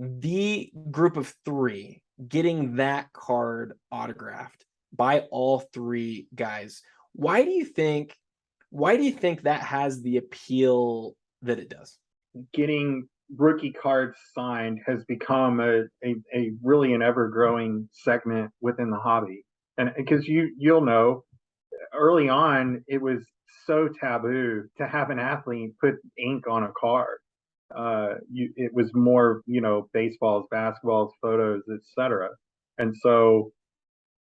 the group of three getting that card autographed by all three guys. Why do you think that has the appeal that it does? Getting rookie cards signed has become a really an ever growing segment within the hobby. And because you'll know early on it was so taboo to have an athlete put ink on a card. It was more, baseballs, basketballs, photos, etc. And so,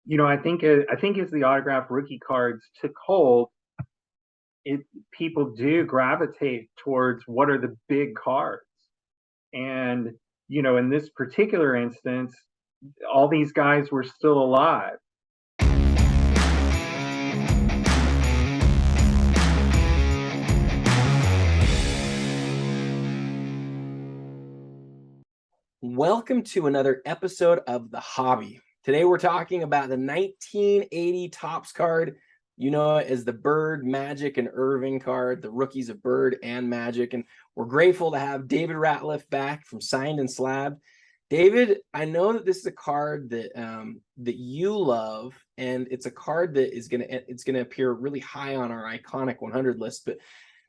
I think as the autograph rookie cards took hold, people do gravitate towards what are the big cards. And, in this particular instance, all these guys were still alive. Welcome to another episode of The Hobby. Today we're talking about the 1980 Topps card. You know it as the Bird, Magic, and Irving card, the rookies of Bird and Magic. And we're grateful to have David Ratliff back from Signed and Slabbed. David, I know that this is a card that that you love, and it's a card that is gonna appear really high on our iconic 100 list. But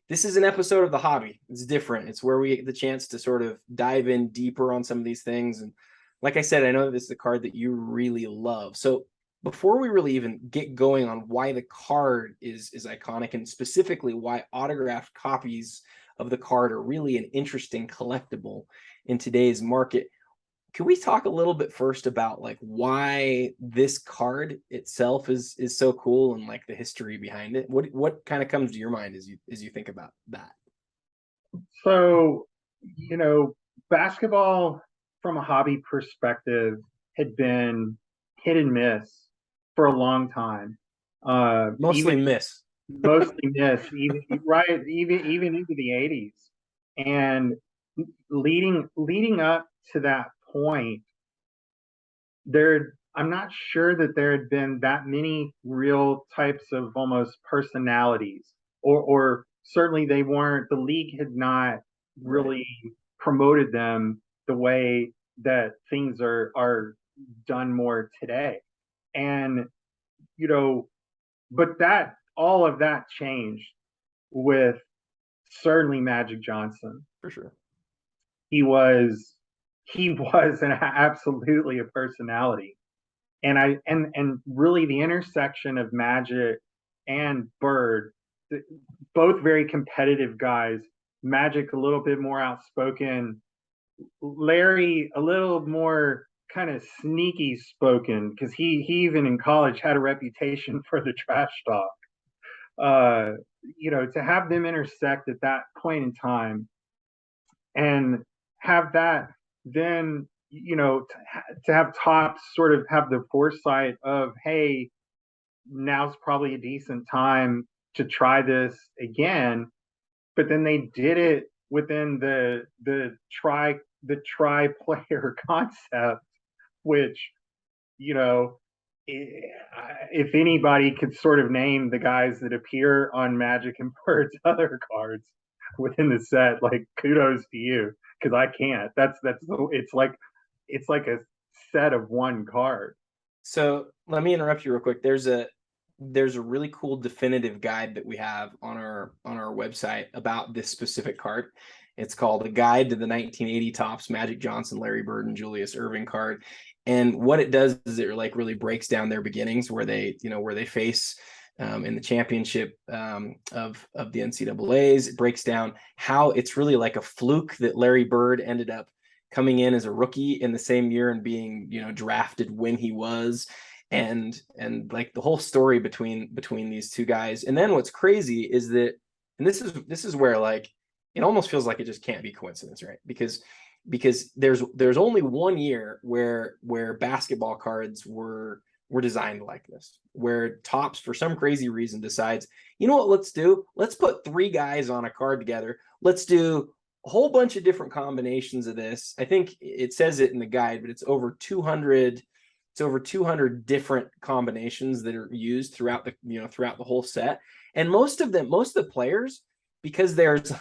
this is an episode of The Hobby. It's different. It's where we get the chance to sort of dive in deeper on some of these things. And like I said, I know that this is a card that you really love. So before we really even get going on why the card is iconic, and specifically why autographed copies of the card are really an interesting collectible in today's market, can we talk a little bit first about like why this card itself is so cool and like the history behind it? What kind of comes to your mind as you think about that? So, basketball from a hobby perspective had been hit and miss for a long time. Mostly miss. Mostly miss, even into the 80s. And leading up to that point, I'm not sure that there had been that many real types of almost personalities, or certainly the league had not really promoted them the way that things are done more today. And but that all of that changed with certainly Magic Johnson. For sure. He was absolutely a personality. And really the intersection of Magic and Bird, both very competitive guys. Magic a little bit more outspoken, Larry a little more kind of sneaky spoken, because he even in college had a reputation for the trash talk. To have them intersect at that point in time and have that then, to have Topps sort of have the foresight of, hey, now's probably a decent time to try this again. But then they did it within the try player concept, which, if anybody could sort of name the guys that appear on Magic and Bird's other cards within the set, like, kudos to you, because I can't. It's like a set of one card. So let me interrupt you real quick. There's a really cool definitive guide that we have on our website about this specific card. It's called A Guide to the 1980 Topps Magic Johnson, Larry Bird, and Julius Erving card. And what it does is it like really breaks down their beginnings, where they face in the championship of the NCAAs. It breaks down how it's really like a fluke that Larry Bird ended up coming in as a rookie in the same year and being, drafted when he was, and like the whole story between these two guys. And then what's crazy is that, and this is where like it almost feels like it just can't be coincidence, right? Because there's only one year where basketball cards were designed like this, where Topps for some crazy reason decides, you know what, let's put three guys on a card together. Let's do a whole bunch of different combinations of this. I think it says it in the guide, but it's over 200 different combinations that are used throughout the whole set. And most of the players, because there's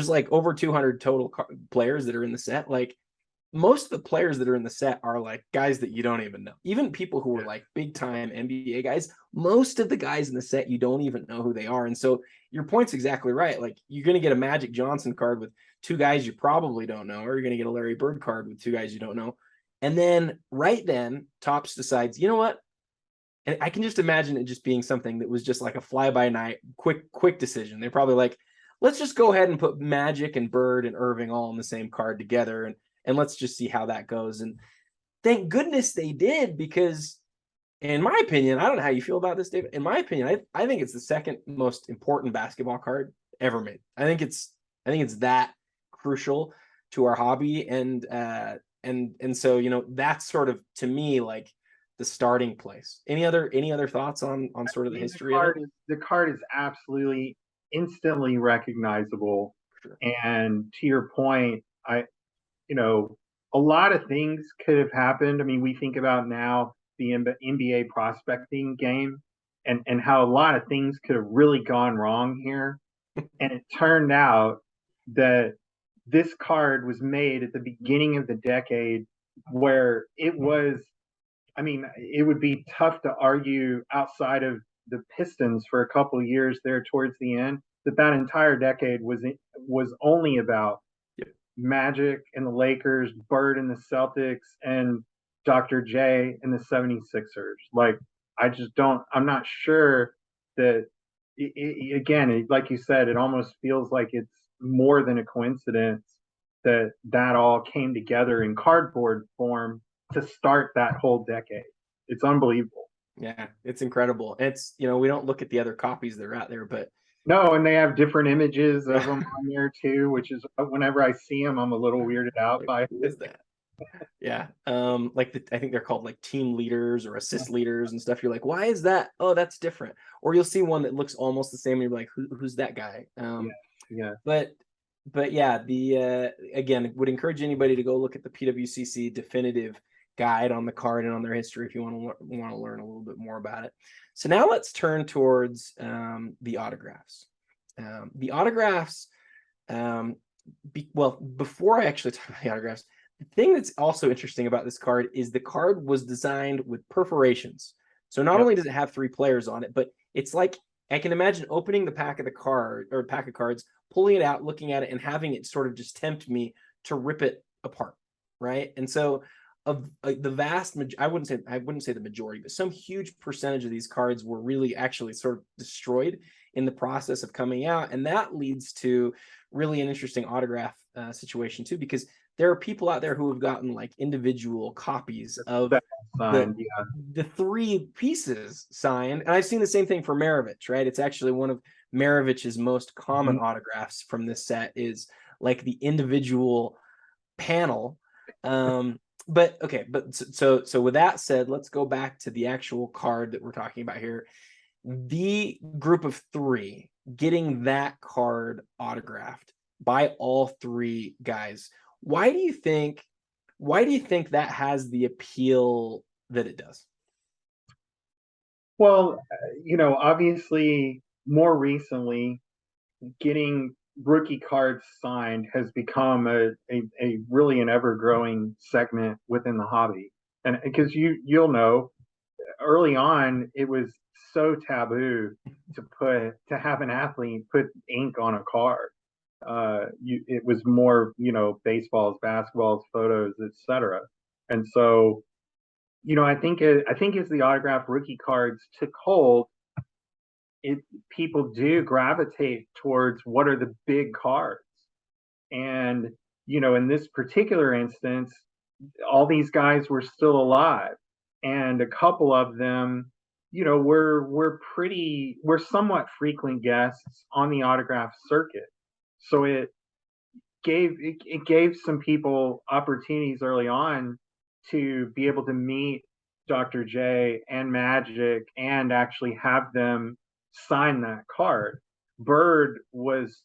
like over 200 total players that are in the set, like most of the players that are in the set are like guys that you don't even know. Even people who are like big time NBA guys, most of the guys in the set you don't even know who they are. And so your point's exactly right. Like you're going to get a Magic Johnson card with two guys you probably don't know, or you're going to get a Larry Bird card with two guys you don't know. And then right then, Topps decides, you know what? And I can just imagine it just being something that was just like a fly by night, quick decision. They're probably like, let's just go ahead and put Magic and Bird and Irving all in the same card together, and let's just see how that goes. And thank goodness they did, because in my opinion, I don't know how you feel about this, David. In my opinion, I think it's the second most important basketball card ever made. I think it's that crucial to our hobby, and so that's sort of, to me, like the starting place. Any other thoughts on sort of the history of it? The card is absolutely instantly recognizable. Sure. And to your point, a lot of things could have happened. I mean, we think about now the NBA prospecting game, and how a lot of things could have really gone wrong here. And it turned out that this card was made at the beginning of the decade, where it was, I mean, it would be tough to argue outside of the Pistons for a couple of years there towards the end that entire decade was only about Magic and the Lakers, Bird and the Celtics, and Dr. J and the 76ers. Like, I'm not sure that, again, like you said, it almost feels like it's more than a coincidence that all came together in cardboard form to start that whole decade. It's unbelievable. Yeah, it's incredible. It's, we don't look at the other copies that are out there, but no, and they have different images of them on there too, which is, whenever I see them, I'm a little weirded out by. Who is that? Yeah. I think they're called like team leaders or assist leaders and stuff. You're like, why is that? Oh, that's different. Or you'll see one that looks almost the same and you're like, who's that guy? Yeah. But yeah, again, would encourage anybody to go look at the PWCC definitive guide on the card and on their history if you want to learn a little bit more about it. So now let's turn towards the autographs. The autographs, before I actually talk about the autographs, the thing that's also interesting about this card is the card was designed with perforations. So not only does it have 3 players on it, but it's like, I can imagine opening the pack of cards, pulling it out, looking at it, and having it sort of just tempt me to rip it apart, right? And so the vast I wouldn't say the majority, but some huge percentage of these cards were really actually sort of destroyed in the process of coming out, and that leads to really an interesting autograph situation too, because there are people out there who have gotten like individual copies of the 3 pieces signed, and I've seen the same thing for Maravich, right? It's actually one of Maravich's most common autographs from this set is like the individual panel. But so with that said, let's go back to the actual card that we're talking about here. The group of 3 getting that card autographed by all 3 guys. Why do you think that has the appeal that it does? Well, obviously more recently, getting rookie cards signed has become a really an ever-growing segment within the hobby. And because you'll know, early on it was so taboo to have an athlete put ink on a card. It was more, baseballs, basketballs, photos, etc. And so, I think as the autographed rookie cards took hold, people do gravitate towards what are the big cards. And, in this particular instance, all these guys were still alive. And a couple of them, were somewhat frequent guests on the autograph circuit. So it gave some people opportunities early on to be able to meet Dr. J and Magic and actually have them sign that card. Bird was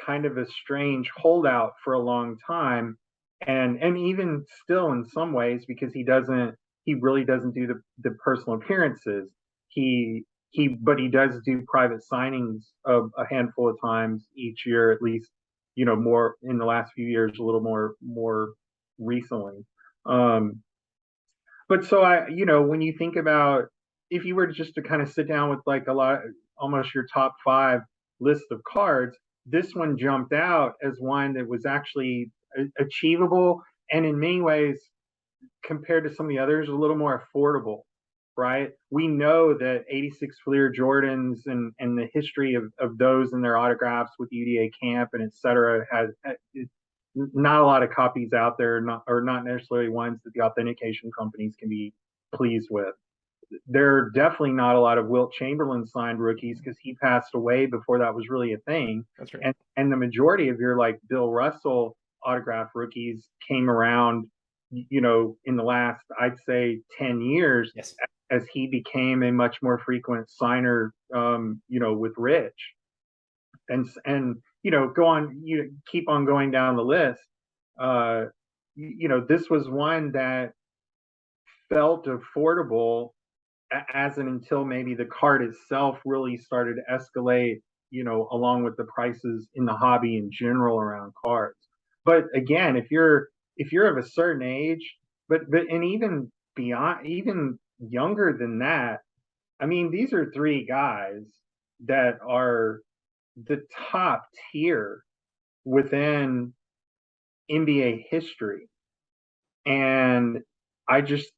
kind of a strange holdout for a long time, and even still in some ways, because he really doesn't do the personal appearances. But he does do private signings of a handful of times each year, at least, more in the last few years, a little more recently. Um, but so when you think about, if you were just to kind of sit down with like almost your top five list of cards, this one jumped out as one that was actually achievable, and in many ways, compared to some of the others, a little more affordable, right? We know that 86 Fleer Jordans and the history of those and their autographs with UDA Camp and et cetera has not a lot of copies out there, not necessarily ones that the authentication companies can be pleased with. There are definitely not a lot of Wilt Chamberlain signed rookies because he passed away before that was really a thing. That's right. And the majority of your like Bill Russell autograph rookies came around, in the last, I'd say, 10 years, yes, as he became a much more frequent signer, with Rich. And go on, keep on going down the list. This was one that felt affordable as and until maybe the card itself really started to escalate, along with the prices in the hobby in general around cards. But again, if you're of a certain age, but and even beyond, even younger than that, I mean, these are three guys that are the top tier within NBA history. And I just,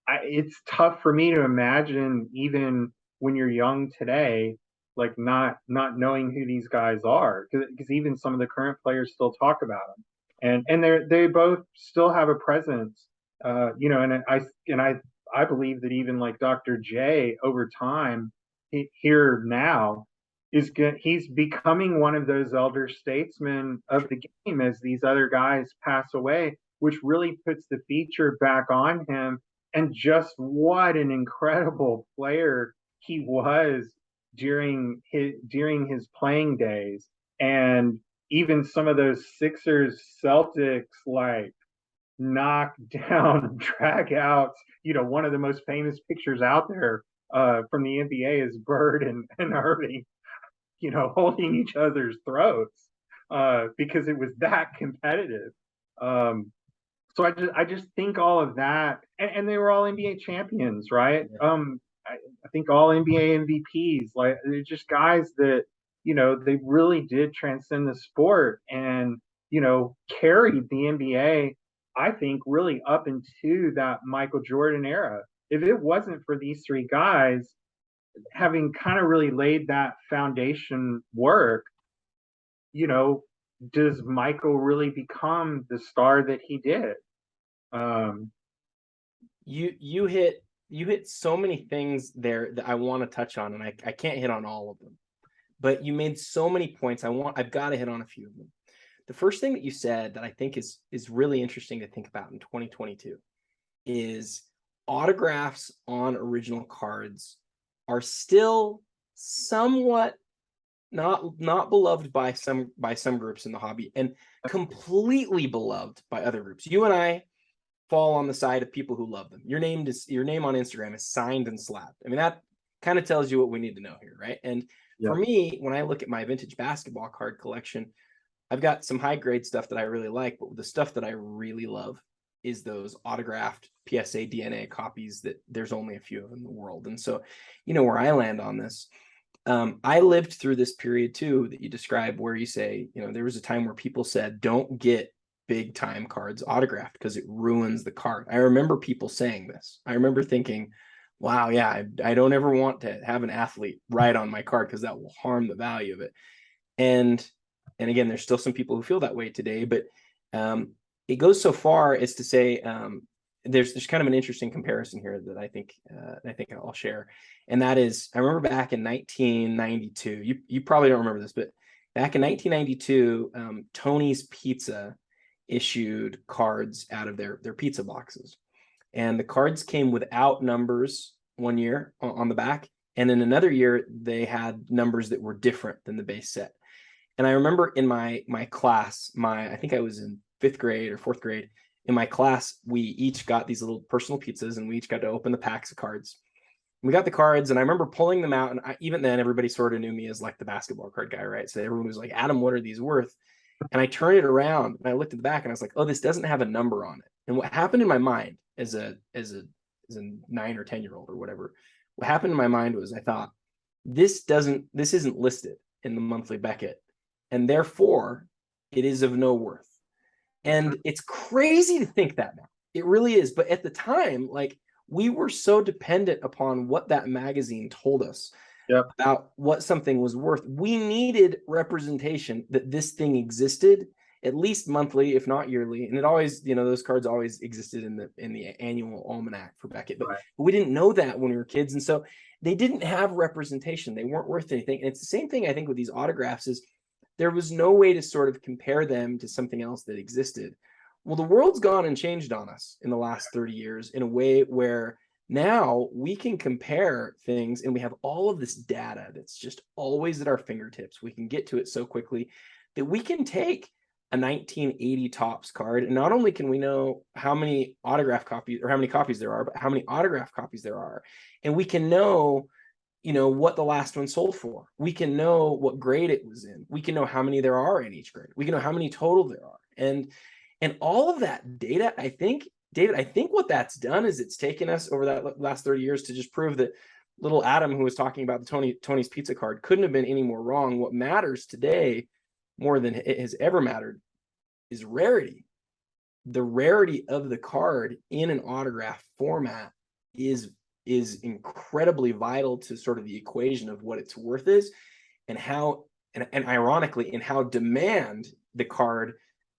it's tough for me to imagine, even when you're young today, like not knowing who these guys are, because even some of the current players still talk about them, and they both still have a presence, and I believe that even like Dr. J over time, here now, is good. He's becoming one of those elder statesmen of the game as these other guys pass away, which really puts the feature back on him. And just what an incredible player he was during his playing days. And even some of those Sixers Celtics like knockdown dragouts, one of the most famous pictures out there from the NBA is Bird and Irving, holding each other's throats because it was that competitive. So I just think all of that, and they were all NBA champions, right? Yeah. I think all NBA MVPs, like they're just guys that they really did transcend the sport and carried the NBA. I think really up into that Michael Jordan era. If it wasn't for these three guys having kind of really laid that foundation work, does Michael really become the star that he did? You hit so many things there that I want to touch on, and I can't hit on all of them, but you made so many points. I've got to hit on a few of them. The first thing that you said that I think is really interesting to think about in 2022 is autographs on original cards are still somewhat not beloved by some groups in the hobby, and completely beloved by other groups. You and I fall on the side of people who love them. Your name on Instagram is signed and slapped. I mean, that kind of tells you what we need to know here, right? And for me, when I look at my vintage basketball card collection, I've got some high grade stuff that I really like, but the stuff that I really love is those autographed PSA DNA copies that there's only a few of in the world. And so, where I land on this, I lived through this period too that you describe, where you say, there was a time where people said, don't get big time cards autographed because it ruins the card. I remember people saying this. I remember thinking, wow, yeah, I don't ever want to have an athlete write on my card because that will harm the value of it. And again, there's still some people who feel that way today, but it goes so far as to say there's kind of an interesting comparison here that I think I'll share, and that is, I remember back in 1992. You probably don't remember this, but back in 1992, Tony's Pizza issued cards out of their pizza boxes, and the cards came without numbers one year on the back, and in another year they had numbers that were different than the base set. And I remember in my class, I think I was in 5th grade or 4th grade, in my class, we each got these little personal pizzas, and we each got to open the packs of cards. We got the cards, and I remember pulling them out, and even then everybody sort of knew me as like the basketball card guy, right? So everyone was like, Adam, what are these worth? And I turned it around and I looked at the back and I was like, oh, this doesn't have a number on it. And what happened in my mind as a 9 or 10-year-old or whatever, what happened in my mind was I thought, this isn't listed in the monthly Beckett, and therefore it is of no worth. And it's crazy to think that now. It really is. But at the time, like, we were so dependent upon what that magazine told us about what something was worth. We needed representation that this thing existed at least monthly, if not yearly. And it always, those cards always existed in the annual almanac for Beckett, but we didn't know that when we were kids. And so they didn't have representation. They weren't worth anything. And it's the same thing, I think, with these autographs is there was no way to sort of compare them to something else that existed. Well, the world's gone and changed on us in the last 30 years in a way where now we can compare things, and we have all of this data that's just always at our fingertips. We can get to it so quickly that we can take a 1980 Topps card, and not only can we know how many autograph copies or how many copies there are, but how many autograph copies there are. And we can know, what the last one sold for. We can know what grade it was in. We can know how many there are in each grade. We can know how many total there are. And all of that data, I think, David, I think what that's done is it's taken us over that last 30 years to just prove that little Adam, who was talking about the Tony's Pizza card, couldn't have been any more wrong. What matters today, more than it has ever mattered, is rarity. The rarity of the card in an autograph format is incredibly vital to sort of the equation of what its worth is, and how, and ironically, in how demand the card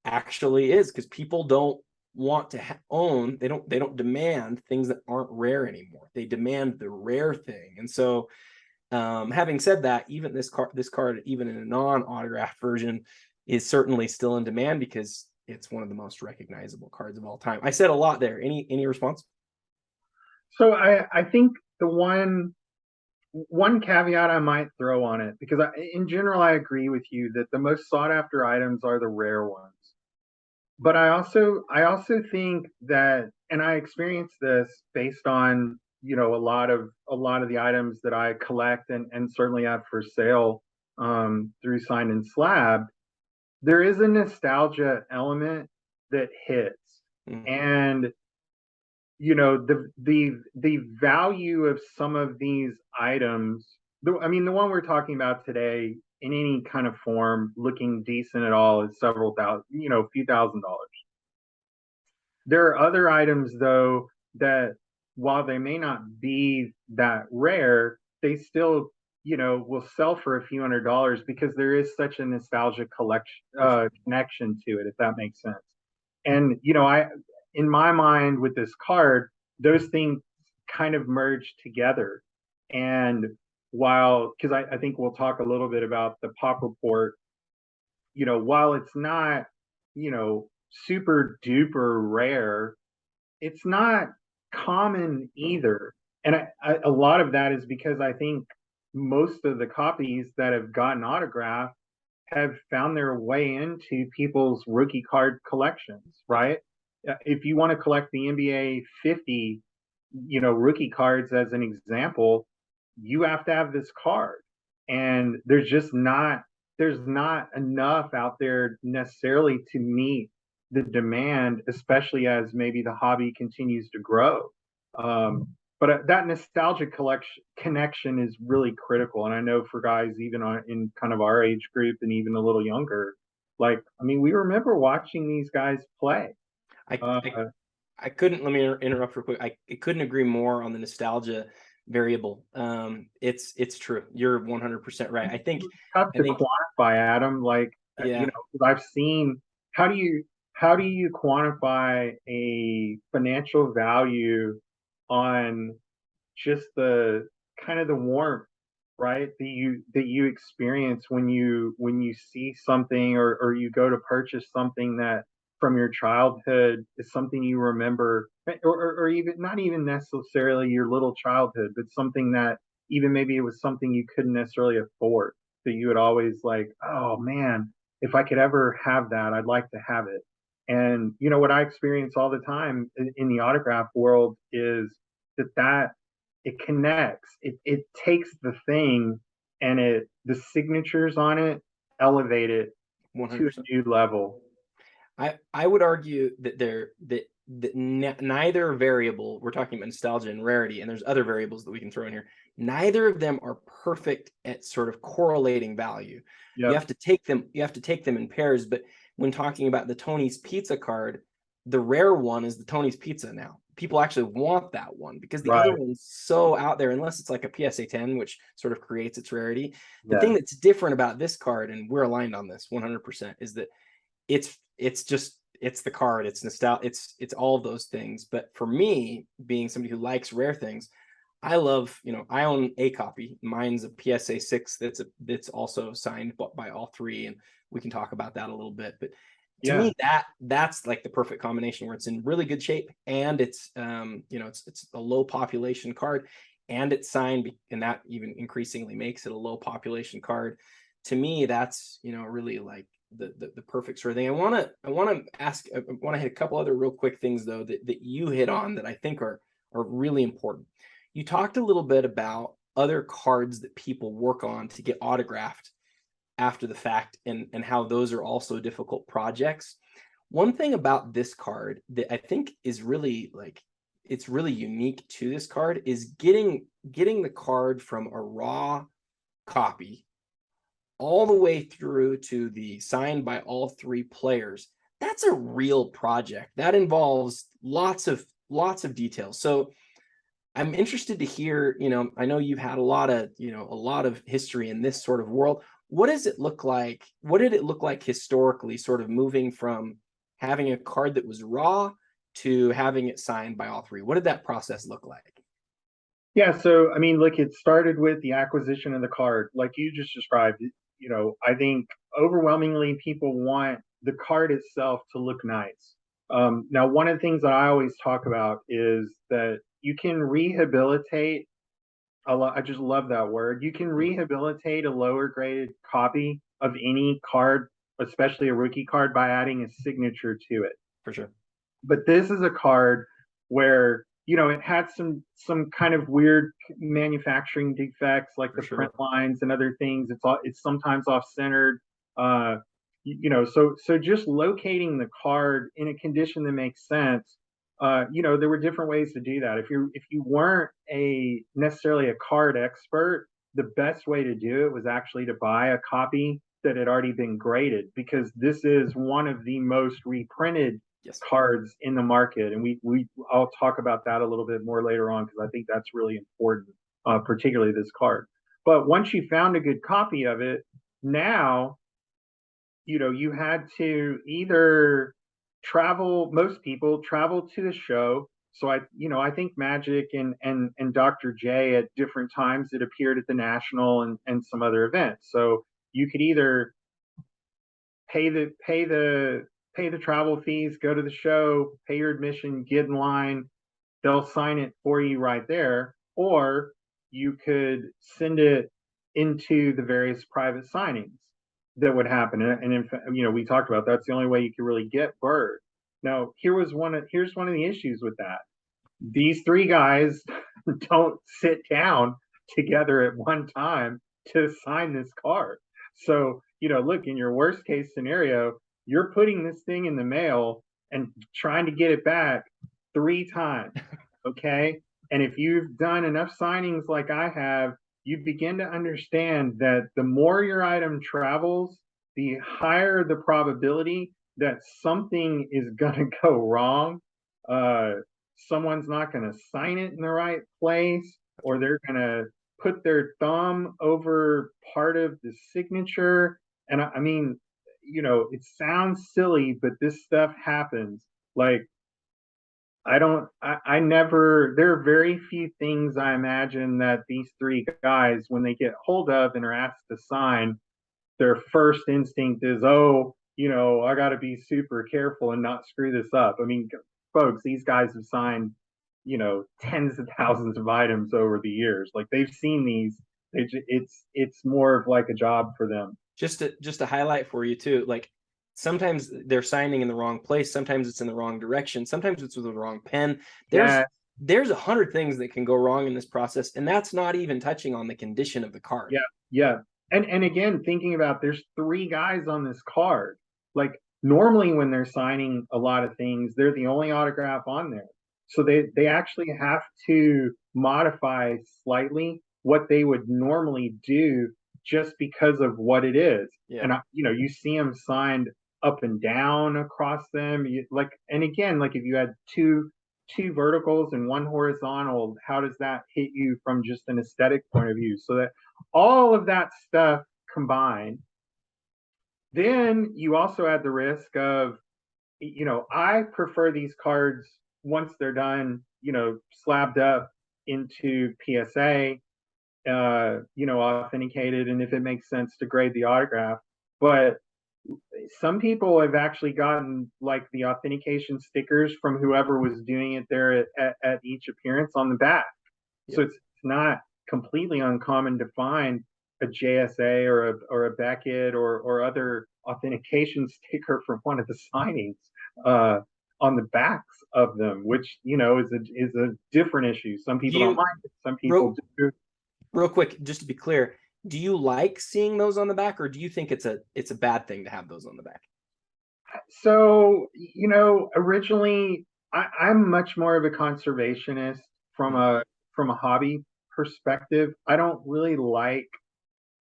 actually is, because people don't want to own, they don't demand things that aren't rare anymore. They demand the rare thing. And so having said that, even this card, even in a non-autographed version, is certainly still in demand because it's one of the most recognizable cards of all time. I said a lot there. Any response? So I think the one caveat I might throw on it, because in general I agree with you that the most sought after items are the rare ones. But I also think that, and I experienced this based on a lot of the items that I collect and certainly have for sale through Signed and Slabbed. There is a nostalgia element that hits, and the value of some of these items. The one we're talking about today, in any kind of form, looking decent at all, is several thousand, a few $1,000s. There are other items, though, that while they may not be that rare, they still, will sell for a few $100s because there is such a nostalgic connection to it, if that makes sense. And, in my mind, with this card, those things kind of merge together. And because I think we'll talk a little bit about the Pop Report, while it's not, super duper rare, it's not common either. And a lot of that is because I think most of the copies that have gotten autographed have found their way into people's rookie card collections, right? If you want to collect the NBA 50, rookie cards as an example, you have to have this card. And there's not enough out there necessarily to meet the demand, especially as maybe the hobby continues to grow. But that nostalgic connection is really critical. And I know for guys even in kind of our age group and even a little younger, we remember watching these guys play. I couldn't, let me interrupt real quick. I couldn't agree more on the nostalgia variable. It's true. You're 100% right. I think tough to quantify, Adam. I've seen, how do you quantify a financial value on just the kind of the warmth, right, that you experience when you see something, or you go to purchase something that from your childhood is something you remember, or even not even necessarily your little childhood, but something that even maybe it was something you couldn't necessarily afford, that you would always like, oh man, if I could ever have that, I'd like to have it. And what I experience all the time in the autograph world is that it connects. It takes the thing and the signatures on it elevate it to a new level. I would argue that neither variable, we're talking about nostalgia and rarity, and there's other variables that we can throw in here. Neither of them are perfect at sort of correlating value. Yep. You have to take them in pairs. But when talking about the Tony's Pizza card, the rare one is the Tony's Pizza now. People actually want that one because the other one's so out there, unless it's like a PSA 10, which sort of creates its rarity. The thing that's different about this card, and we're aligned on this 100%, is that it's the card, it's nostalgia, it's all of those things. But for me, being somebody who likes rare things, I love, I own a copy. Mine's a PSA 6 that's also signed by all three, and we can talk about that a little bit. But to me, that's like the perfect combination where it's in really good shape, and it's it's a low population card, and it's signed, and that even increasingly makes it a low population card. To me, that's really like the perfect sort of thing. I want to hit a couple other real quick things though that you hit on that I think are really important. You talked a little bit about other cards that people work on to get autographed after the fact, and how those are also difficult projects. One thing about this card that I think is really it's really unique to this card is getting the card from a raw copy all the way through to the signed by all three players. That's a real project that involves lots of details. So I'm interested to hear, I know you've had a lot of history in this sort of world. What does it look like? What did it look like historically, sort of moving from having a card that was raw to having it signed by all three? What did that process look like? Yeah, so I mean, look, it started with the acquisition of the card, like you just described. I think overwhelmingly people want the card itself to look nice. Now, one of the things that I always talk about is that you can rehabilitate I just love that word. You can rehabilitate a lower graded copy of any card, especially a rookie card, by adding a signature to it. For sure. But this is a card where it had some kind of weird manufacturing defects, like the print lines and other things. It's sometimes off centered. So just locating the card in a condition that makes sense. There were different ways to do that. If you weren't necessarily a card expert, the best way to do it was actually to buy a copy that had already been graded, because this is one of the most reprinted cards in the market, and I'll talk about that a little bit more later on, because I think that's really important, particularly this card. But once you found a good copy of it, now you had to either most people travel to the show. So I think Magic and Dr. J at different times it appeared at the National and some other events. So you could either pay the travel fees, go to the show, pay your admission, get in line, they'll sign it for you right there, or you could send it into the various private signings that would happen. And in fact, we talked about that's the only way you could really get Bird. Now, here's one of the issues with that. These three guys don't sit down together at one time to sign this card. So, look, in your worst case scenario, you're putting this thing in the mail and trying to get it back 3 times. Okay. And if you've done enough signings like I have, you begin to understand that the more your item travels, the higher the probability that something is going to go wrong. Someone's not going to sign it in the right place, or they're going to put their thumb over part of the signature. And I mean, it sounds silly, but this stuff happens. Like, I never, there are very few things I imagine that these three guys, when they get hold of and are asked to sign, their first instinct is, I got to be super careful and not screw this up. I mean, folks, these guys have signed, tens of thousands of items over the years. Like, they've seen these. It's more of like a job for them. Just to highlight for you too, like, sometimes they're signing in the wrong place. Sometimes it's in the wrong direction. Sometimes it's with the wrong pen. There's 100 things that can go wrong in this process, and that's not even touching on the condition of the card. Yeah. And again, thinking about there's three guys on this card. Like normally when they're signing a lot of things, they're the only autograph on there. So they actually have to modify slightly what they would normally do just because of what it is. Yeah. And you see them signed up and down across them. And again, like if you had two verticals and one horizontal, how does that hit you from just an aesthetic point of view? So that all of that stuff combined, then you also add the risk of, I prefer these cards once they're done, slabbed up into PSA, authenticated, and if it makes sense to grade the autograph. But some people have actually gotten like the authentication stickers from whoever was doing it there at each appearance on the back. Yep. So it's not completely uncommon to find a JSA or a Beckett or other authentication sticker from one of the signings on the backs of them, which is a different issue. Some people don't mind it, some people do. Real quick, just to be clear, do you like seeing those on the back, or do you think it's a bad thing to have those on the back? So, originally I'm much more of a conservationist from a hobby perspective. I don't really like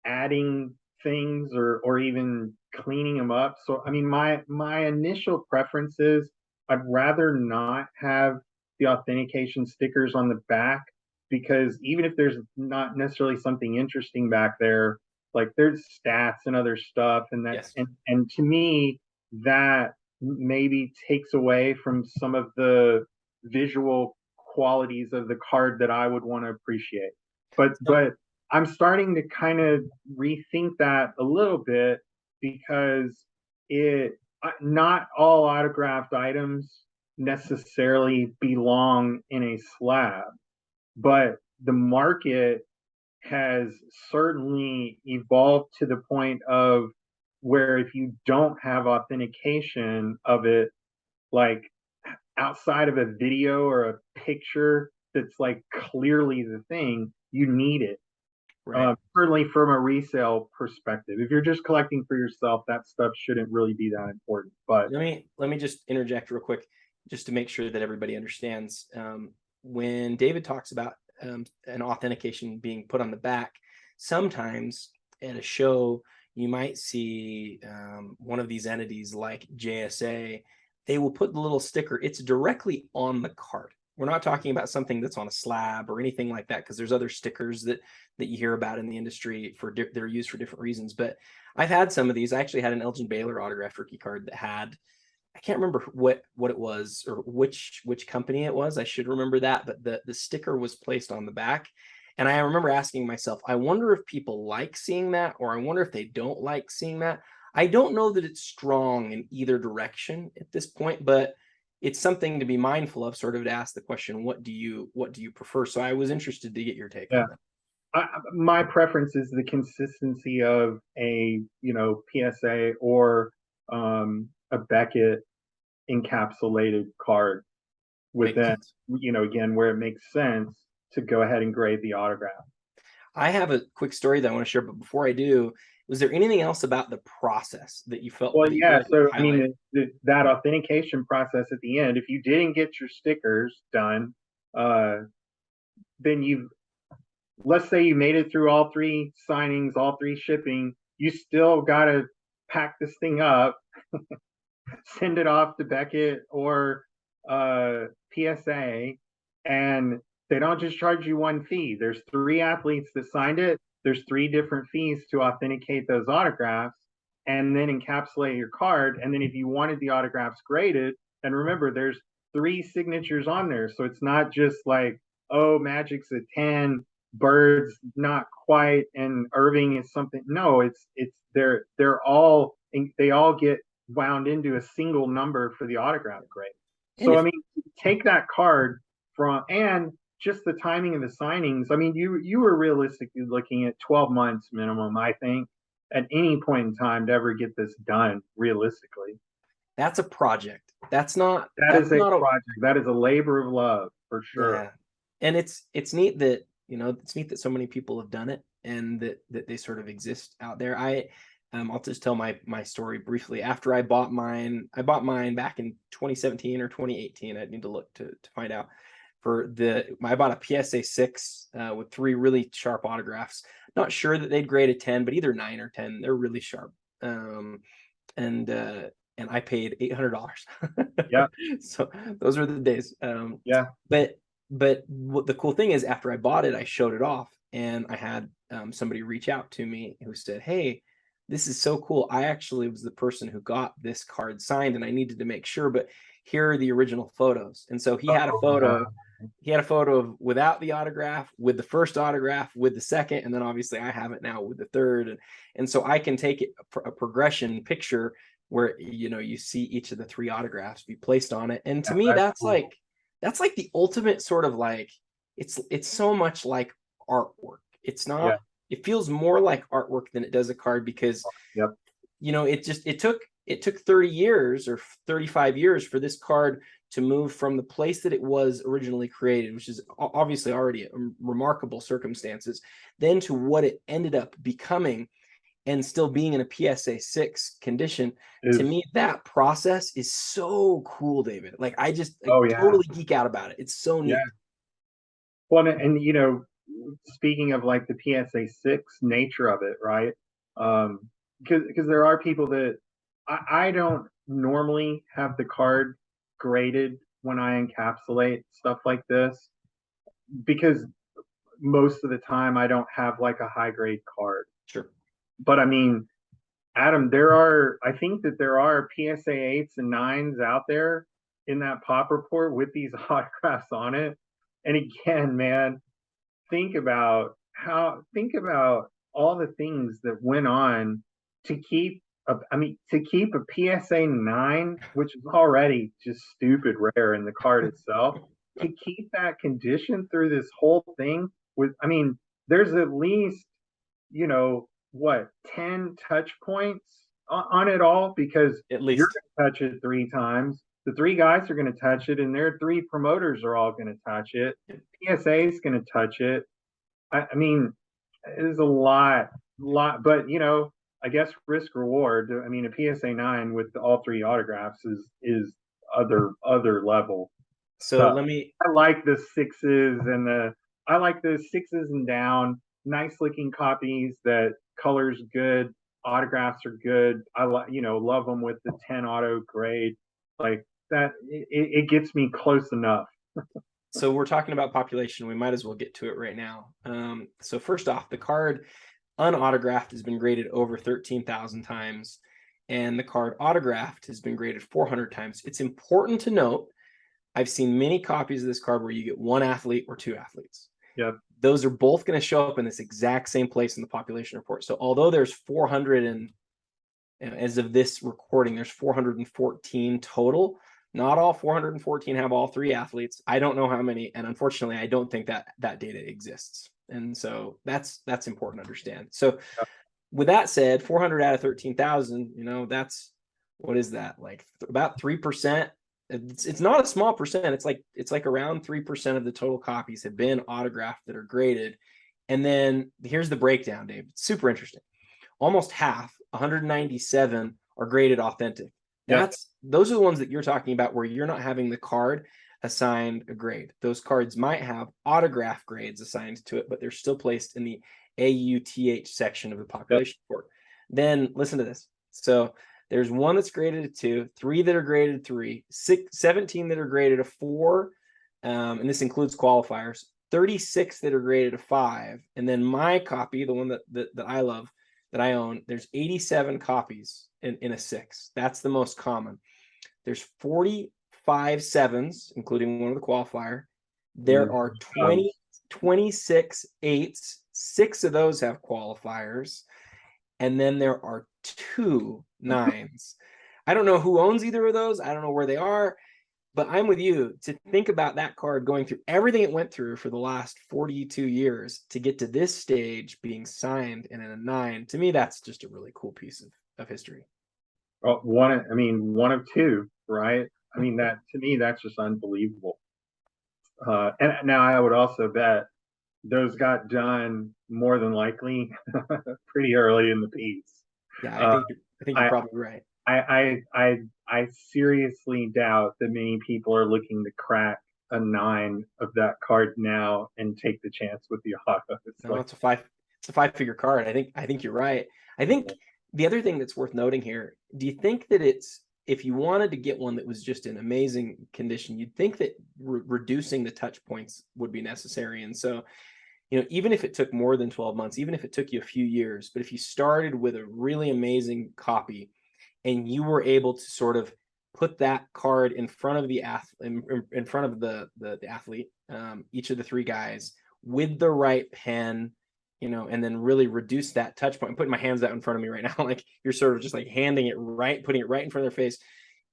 adding things or even cleaning them up. So I mean my initial preference is I'd rather not have the authentication stickers on the back, because even if there's not necessarily something interesting back there, like there's stats and other stuff, and that Yes. and to me that maybe takes away from some of the visual qualities of the card that I would want to appreciate. But I'm starting to kind of rethink that a little bit, because not all autographed items necessarily belong in a slab, but the market has certainly evolved to the point of where if you don't have authentication of it, like outside of a video or a picture that's like clearly the thing, you need it. Right. Certainly from a resale perspective. If you're just collecting for yourself, that stuff shouldn't really be that important. But let me just interject real quick, just to make sure that everybody understands. When David talks about an authentication being put on the back, sometimes at a show you might see one of these entities like JSA. They will put the little sticker. It's directly on the card. We're not talking about something that's on a slab or anything like that, because there's other stickers that you hear about in the industry they're used for different reasons. But I've had some of these. I actually had an Elgin Baylor autographed rookie card that had, I can't remember what it was or which company it was. I should remember that, but the sticker was placed on the back. And I remember asking myself, I wonder if people like seeing that, or I wonder if they don't like seeing that. I don't know that it's strong in either direction at this point, but it's something to be mindful of, sort of to ask the question, what do you prefer? So I was interested to get your take on that. My preference is the consistency of a PSA or a Beckett encapsulated card within, again, where it makes sense to go ahead and grade the autograph. I have a quick story that I want to share, but before I do, was there anything else about the process that you felt? Well, yeah. So I mean, that authentication process at the end, if you didn't get your stickers done, then let's say you made it through all three signings, all three shipping, you still got to pack this thing up, send it off to Beckett or PSA, and they don't just charge you one fee. There's three athletes that signed it. There's three different fees to authenticate those autographs and then encapsulate your card. And then if you wanted the autographs graded, and remember, there's three signatures on there. So it's not just like, oh, Magic's a 10, Bird's not quite, and Irving is something. No, they all get wound into a single number for the autograph grade. So I mean, take that card and just the timing of the signings. I mean, you were realistically looking at 12 months minimum, I think, at any point in time to ever get this done realistically. That's a project. That is a project. That is a labor of love for sure. Yeah. And it's neat that, it's neat that so many people have done it. and that they sort of exist out there. I'll just tell my story briefly. After I bought mine back in 2017 or 2018. I'd need to look to find out. I bought a PSA 6 with 3 really sharp autographs. Not sure that they'd grade a 10, but either 9 or 10. They're really sharp. And I paid $800. Yeah. So those are the days. Yeah. But what the cool thing is, after I bought it, I showed it off, and I had somebody reach out to me who said, "Hey, this is so cool. I actually was the person who got this card signed, and I needed to make sure, but here are the original photos." And so he had a photo. He had a photo of without the autograph, with the first autograph, with the second, and then obviously I have it now with the third. And so I can take it a progression picture where you see each of the 3 autographs be placed on it. And to me, that's cool. That's like the ultimate sort of like, it's so much like artwork. It's not, it feels more like artwork than it does a card, because it took 30 years or 35 years for this card to move from the place that it was originally created, which is obviously already a remarkable circumstances, then to what it ended up becoming and still being in a PSA 6 condition. To me, that process is so cool, David. Like, I totally geek out about it. It's so neat. Well, and speaking of like the PSA 6 nature of it, right? Because there are people that I don't normally have the card graded when I encapsulate stuff like this, because most of the time I don't have like a high grade card. Sure. But I mean, Adam, I think that there are PSA 8s and 9s out there in that pop report with these autographs on it. And again, man, think about all the things that went on to keep a PSA 9, which is already just stupid rare in the card itself, to keep that condition through this whole thing there's at least, what, 10 touch points on it all, because at least you're going to touch it 3 times. The 3 guys are going to touch it, and their 3 promoters are all going to touch it. PSA is going to touch it. I mean, it's a lot, but I guess risk reward. I mean, a PSA 9 with all 3 autographs is other level. So I like the 6s I like the 6s and down, nice looking copies that color's good, autographs are good. I love them with the 10 auto grade like that. It gets me close enough. So we're talking about population. We might as well get to it right now. So first off, the card unautographed has been graded over 13,000 times, and the card autographed has been graded 400 times. It's important to note, I've seen many copies of this card where you get 1 athlete or 2 athletes. Yep. Those are both going to show up in this exact same place in the population report. So although there's 400 and as of this recording, there's 414 total. Not all 414 have all 3 athletes. I don't know how many, and unfortunately, I don't think that data exists. And so that's important to understand. So with that said, 400 out of 13,000, that's, what is that? Like about 3%. It's not a small percent. It's like around 3% of the total copies have been autographed that are graded. And then here's the breakdown, Dave. It's super interesting. Almost half, 197, are graded authentic. Those are the ones that you're talking about, where you're not having the card assigned a grade. Those cards might have autograph grades assigned to it, but they're still placed in the AUTH section of the population report. Then listen to this. So there's 1 that's graded a 2, 3 that are graded 3, 17 that are graded a 4, and this includes qualifiers, 36 that are graded a 5, and then my copy, the one that I love, that I own, there's 87 copies in a 6. That's the most common. There's 45 7s, including one of the qualifier. There are 26 8s. 6 of those have qualifiers. And then there are 2 9s. I don't know who owns either of those. I don't know where they are. But I'm with you to think about that card going through everything it went through for the last 42 years to get to this stage being signed and in a 9. To me, that's just a really cool piece of history. Well, one of 2, right? I mean, that to me, that's just unbelievable. And now I would also bet those got done more than likely pretty early in the piece. Yeah, Uh, I think you're I, probably right. I seriously doubt that many people are looking to crack a 9 of that card now and take the chance with the auto. It's No, like, it's a 5-figure card. I think you're right. I think the other thing that's worth noting here, do you think that it's, if you wanted to get one that was just in amazing condition, you'd think that reducing the touch points would be necessary. And so, you know, even if it took more than 12 months, even if it took you a few years, but if you started with a really amazing copy and you were able to sort of put that card in front of the in front of the athlete, each of the three guys with the right pen, you know, and then really reduce that touch point. I'm putting my hands out in front of me right now, like you're sort of just like handing it right, putting it right in front of their face.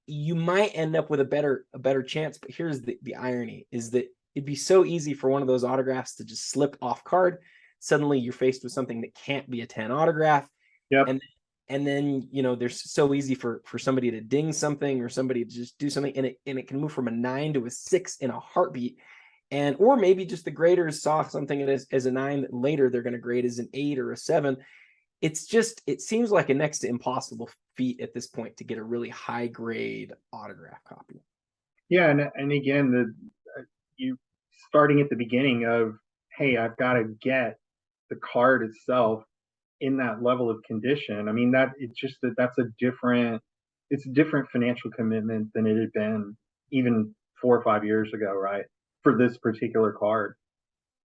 You might end up with a better chance. But here's the irony is that it'd be so easy for one of those autographs to just slip off card. Suddenly you're faced with something that can't be a 10 autograph. yep. And then, you know, there's so easy for somebody to ding something or somebody to just do something, and it can move from a 9 to a 6 in a heartbeat. And or maybe just the graders saw something as a 9 that later they're going to grade as an 8 or a 7. It's just, it seems like a next to impossible feat at this point to get a really high grade autograph copy. Yeah, and again, you starting at the beginning of, hey, I've got to get the card itself in that level of condition. I mean, that it's just that's it's a different financial commitment than it had been even 4 or 5 years ago, right? For this particular card.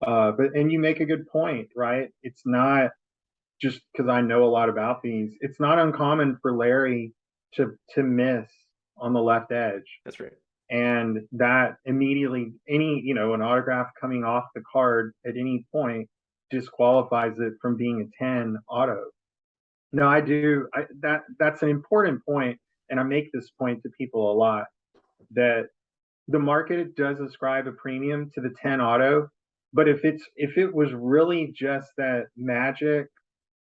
But and you make a good point, right? It's not just because I know a lot about these. It's not uncommon for Larry to miss on the left edge, That's right. and that immediately an autograph coming off the card at any point disqualifies it from being a 10 auto. No, I do. That's an important point, and I make this point to people a lot that the market does ascribe a premium to the 10 auto, but if it was really just that Magic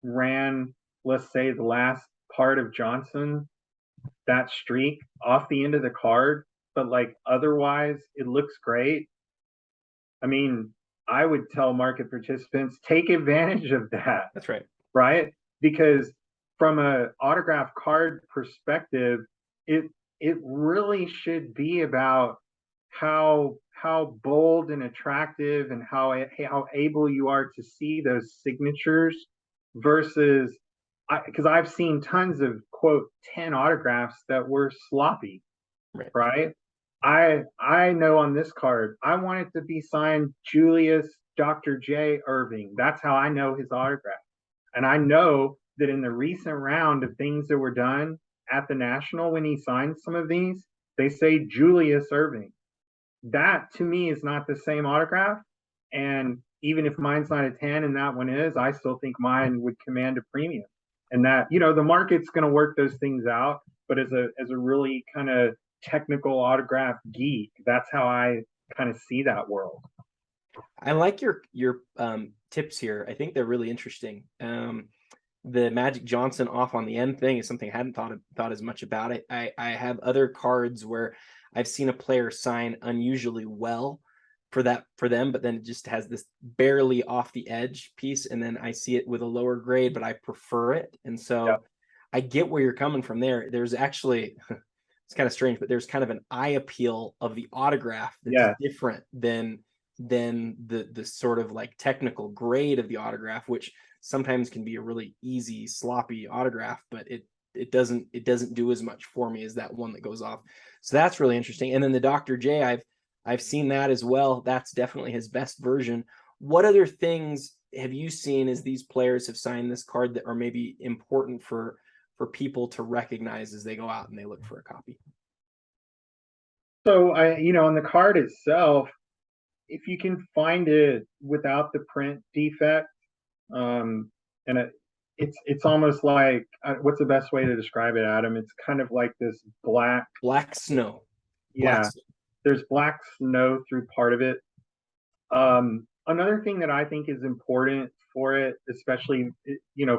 ran, let's say, the last part of Johnson, that streak off the end of the card, but like otherwise it looks great. I mean, I would tell market participants take advantage of that, That's right. right? Because from a autograph card perspective, it it really should be about how bold and attractive and how able you are to see those signatures versus because I've seen tons of quote 10 autographs that were sloppy, Right. right? I know on this card, I want it to be signed Julius Dr. J. Irving. That's how I know his autograph. And I know that in the recent round of things that were done at the National when he signed some of these, they say Julius Irving. That to me is not the same autograph. And even if mine's not a 10 and that one is, I still think mine would command a premium. And that, the market's going to work those things out. But as a really kind of technical autograph geek, that's how I kind of see that world. I like your tips here. I think they're really interesting. The Magic Johnson off on the end thing is something I hadn't thought as much about it. I have other cards where I've seen a player sign unusually well for them, but then it just has this barely off the edge piece, and then I see it with a lower grade, but I prefer it. And so Yep. I get where you're coming from there. There's actually it's kind of strange, but there's kind of an eye appeal of the autograph that's Yeah. different than the sort of like technical grade of the autograph, which sometimes can be a really easy sloppy autograph, but it doesn't do as much for me as that one that goes off. So that's really interesting. And then the Dr. J, I've seen that as well. That's definitely his best version. What other things have you seen as these players have signed this card that are maybe important for people to recognize as they go out and they look for a copy? So on the card itself, if you can find it without the print defect, and it's almost like what's the best way to describe it, Adam? It's kind of like this Black snow. yeah. Black snow. There's black snow through part of it. Another thing that I think is important for it, especially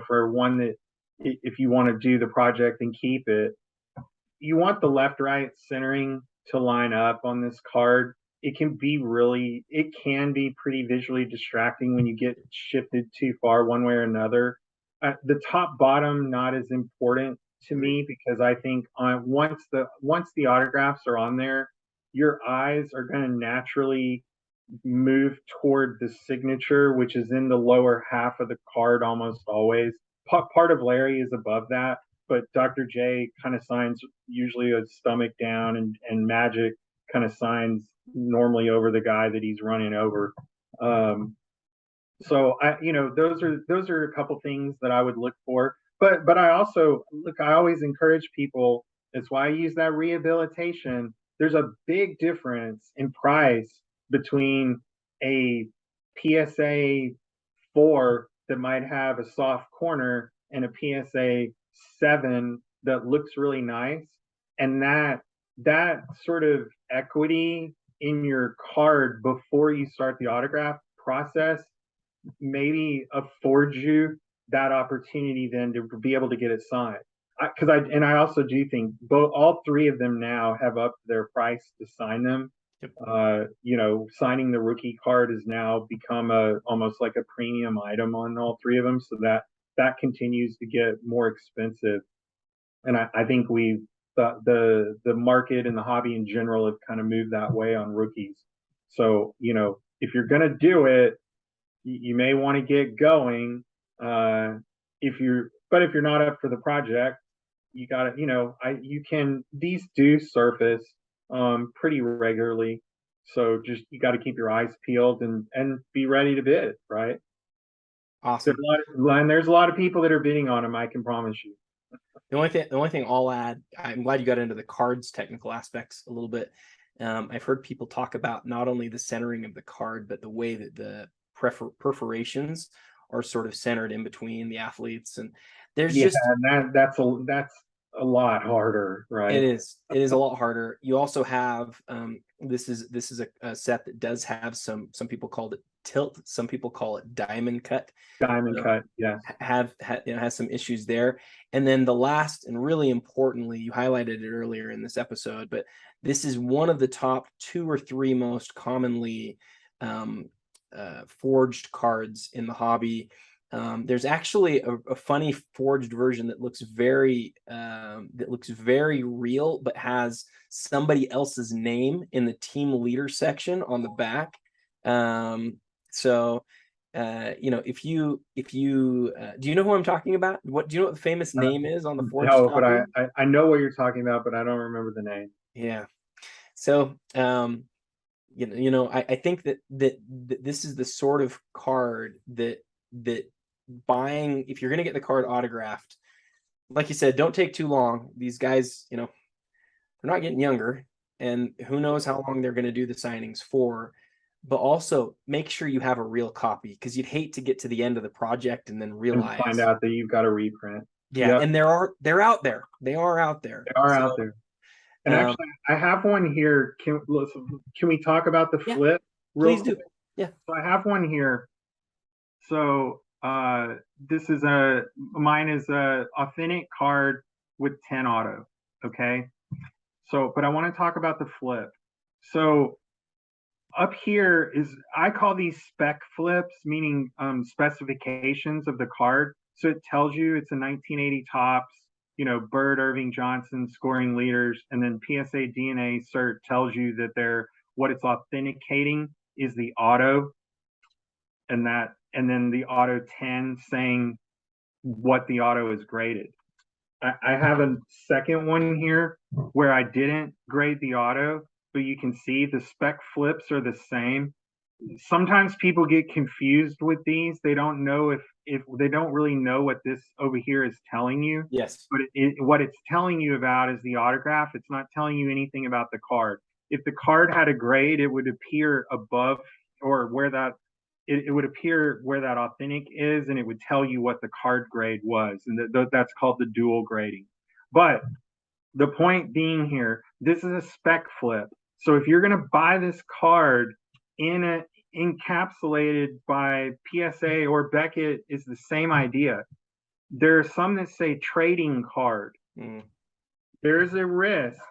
for one that if you want to do the project and keep it, you want the left right centering to line up on this card. it can be pretty visually distracting when you get shifted too far one way or another. The top bottom not as important to me, because I think once the autographs are on there, your eyes are going to naturally move toward the signature, which is in the lower half of the card almost always. Part of Larry is above that, but Dr. J kind of signs usually a stomach down, and Magic kind of signs normally over the guy that he's running over. So those are a couple things that I would look for. But I also look, I always encourage people. That's why I use that rehabilitation. There's a big difference in price between a PSA 4 that might have a soft corner and a PSA 7 that looks really nice. And that sort of equity in your card before you start the autograph process maybe affords you that opportunity then to be able to get it signed. I also do think all three of them now have upped their price to sign them. Yep. Signing the rookie card has now become almost like a premium item on all three of them, so that continues to get more expensive. And I think the market and the hobby in general have kind of moved that way on rookies. So if you're gonna do it, you may want to get going. If you're not up for the project, you gotta, these do surface pretty regularly. So just, you got to keep your eyes peeled and be ready to bid, right? Awesome. There's a lot of people that are bidding on them, I can promise you. The only thing I'll add, I'm glad you got into the cards technical aspects a little bit. I've heard people talk about not only the centering of the card, but the way that the perforations are sort of centered in between the athletes, and there's that's a lot harder, right? It is a lot harder. You also have this is a set that does have some people call it tilt, some people call it diamond cut. Cut, yeah. Has some issues there. And then the last, and really importantly, you highlighted it earlier in this episode, but this is one of the top 2 or 3 most commonly forged cards in the hobby. There's actually a funny forged version that looks very real, but has somebody else's name in the team leader section on the back. If you do you know who I'm talking about? What do you know what the famous name is on the forged? No, but I know what you're talking about, but I don't remember the name. Yeah. So I think that this is the sort of card that buying, if you're going to get the card autographed, like you said, don't take too long. These guys, they're not getting younger, and who knows how long they're going to do the signings for. But also make sure you have a real copy, because you'd hate to get to the end of the project and then realize and find out that you've got a reprint. Yeah, yep. And they're out there. They are out there. Out there. And actually, I have one here. Can we talk about the flip? Please do. Yeah. So I have one here. So this is mine is a authentic card with 10 auto. Okay. So, but I want to talk about the flip. So up here I call these spec flips, meaning specifications of the card. So it tells you it's a 1980 Topps, Bird, Irving, Johnson, scoring leaders, and then PSA DNA cert tells you that what it's authenticating is the auto, and then the auto 10 saying what the auto is graded. I have a second one here where I didn't grade the auto, but you can see the spec flips are the same. Sometimes people get confused with these. They don't know if they don't really know what this over here is telling you. Yes. But what it's telling you about is the autograph. It's not telling you anything about the card. If the card had a grade, it would appear above, or where that it would appear where that authentic is, and it would tell you what the card grade was, and that's called the dual grading. But the point being here, this is a spec flip. So if you're going to buy this card encapsulated by PSA or Beckett, is the same idea. There are some that say trading card. There's a risk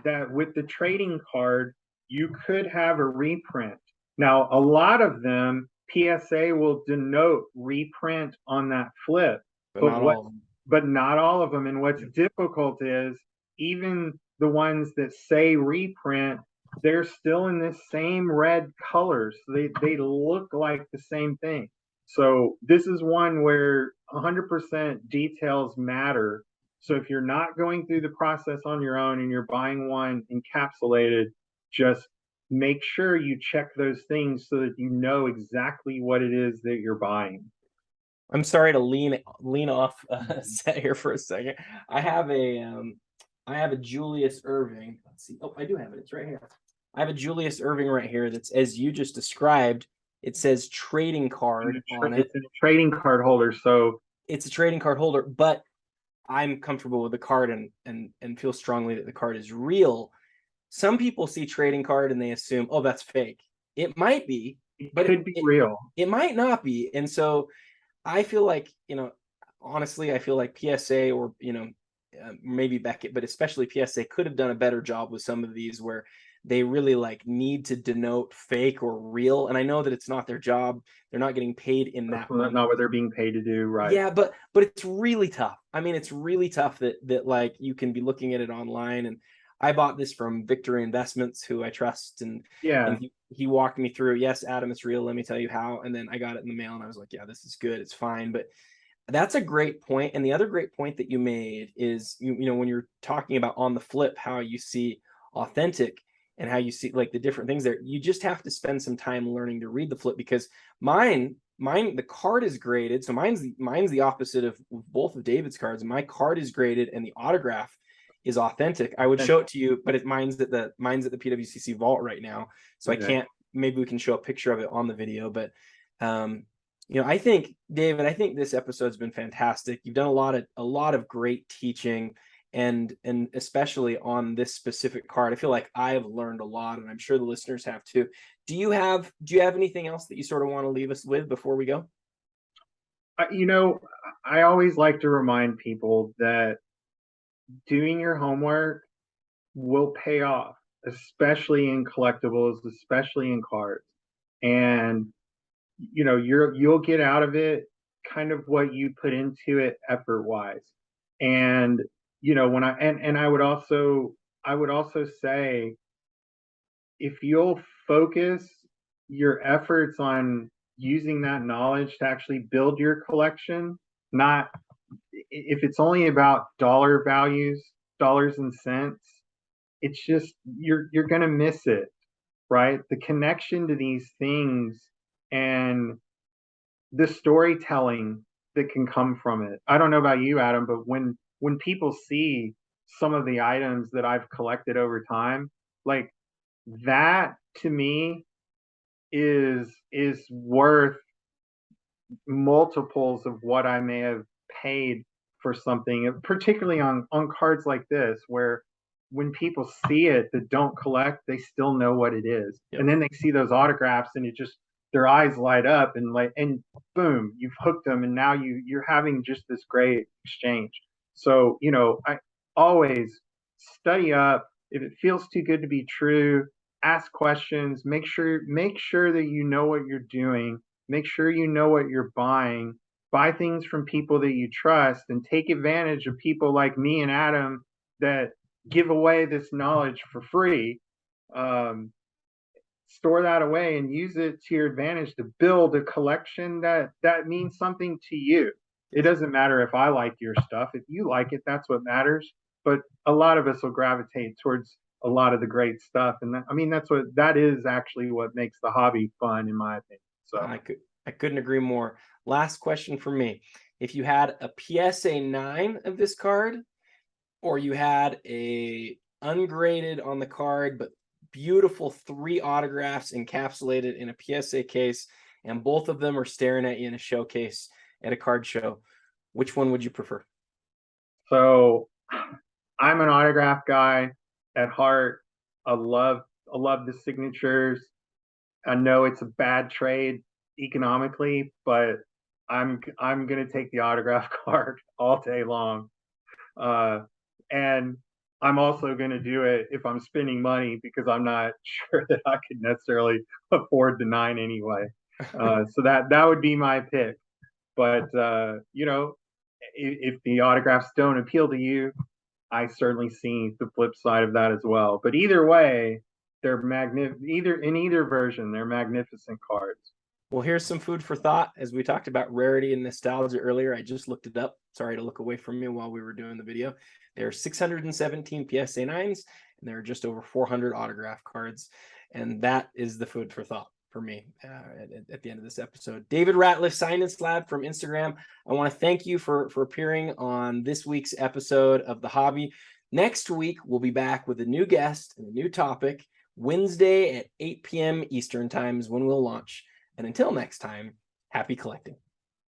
that with the trading card, you could have a reprint. Now, a lot of them, PSA will denote reprint on that flip, but but not all of them. but not all of them. And what's difficult is even the ones that say reprint, they're still in the same red colors. They look like the same thing. So this is one where 100% details matter. So if you're not going through the process on your own and you're buying one encapsulated, just make sure you check those things so that you know exactly what it is that you're buying. I'm sorry to lean off set here for a second. I have a Julius Irving. Let's see. Oh, I do have it. It's right here. I have a Julius Irving right here that's as you just described. It says trading card on it. It's a trading card holder, so it's a trading card holder, but I'm comfortable with the card and feel strongly that the card is real. Some people see trading card and they assume, oh, that's fake. It might be, but it could be real. It might not be. And so I feel like, honestly, I feel like PSA or, maybe Beckett, but especially PSA could have done a better job with some of these where they really like need to denote fake or real. And I know that it's not their job. They're not getting paid in that. That's not what they're being paid to do. Right. Yeah. But it's really tough. I mean, it's really tough that like you can be looking at it online. And I bought this from Victory Investments, who I trust. And he walked me through, yes, Adam, it's real. Let me tell you how. And then I got it in the mail and I was like, yeah, this is good. It's fine. But that's a great point. And the other great point that you made is, when you're talking about on the flip, how you see authentic and how you see like the different things there, you just have to spend some time learning to read the flip, because mine, the card is graded. So mine's the opposite of both of David's cards. My card is graded and the autograph is authentic. I would show it to you, but mine's at the PWCC vault right now. So okay. I can't, maybe we can show a picture of it on the video, but I think, David, this episode's been fantastic. You've done a lot of great teaching, and especially on this specific card. I feel like I've learned a lot, and I'm sure the listeners have too. Do you have anything else that you sort of want to leave us with before we go? I always like to remind people that doing your homework will pay off, especially in collectibles, especially in cards. And you'll get out of it kind of what you put into it effort wise. And when I would also say, if you'll focus your efforts on using that knowledge to actually build your collection, not if it's only about dollar values, dollars and cents, it's just you're gonna miss it, right? The connection to these things and the storytelling that can come from it. I don't know about you, Adam, but when people see some of the items that I've collected over time, like that to me is worth multiples of what I may have paid for something, particularly on cards like this, where when people see it that don't collect, they still know what it is. Yep. And then they see those autographs and it just, their eyes light up and boom, you've hooked them, and now you're having just this great exchange. So, I always study up. If it feels too good to be true, ask questions, make sure that you know what you're doing, make sure you know what you're buying, buy things from people that you trust, and take advantage of people like me and Adam that give away this knowledge for free. Store that away and use it to your advantage to build a collection that means something to you. It doesn't matter if I like your stuff. If you like it, that's what matters. But a lot of us will gravitate towards a lot of the great stuff. And that is actually what makes the hobby fun, in my opinion. So I couldn't agree more. Last question for me. If you had a PSA 9 of this card, or you had a ungraded on the card, but beautiful 3 autographs encapsulated in a PSA case, and both of them are staring at you in a showcase at a card show, which one would you prefer? So I'm an autograph guy at heart. I love the signatures. I know it's a bad trade economically, but I'm going to take the autograph card all day long. And I'm also going to do it if I'm spending money, because I'm not sure that I could necessarily afford the 9 anyway. So that would be my pick. But you know, if the autographs don't appeal to you, I certainly see the flip side of that as well. But either way, they're either version, they're magnificent cards. Well, here's some food for thought. As we talked about rarity and nostalgia earlier, I just looked it up. Sorry to look away from you while we were doing the video. There are 617 PSA 9s, and there are just over 400 autograph cards. And that is the food for thought for me at the end of this episode. David Ratliff, Science Lab from Instagram. I want to thank you for appearing on this week's episode of The Hobby. Next week, we'll be back with a new guest and a new topic. Wednesday at 8 p.m. Eastern time is when we'll launch. And until next time, happy collecting.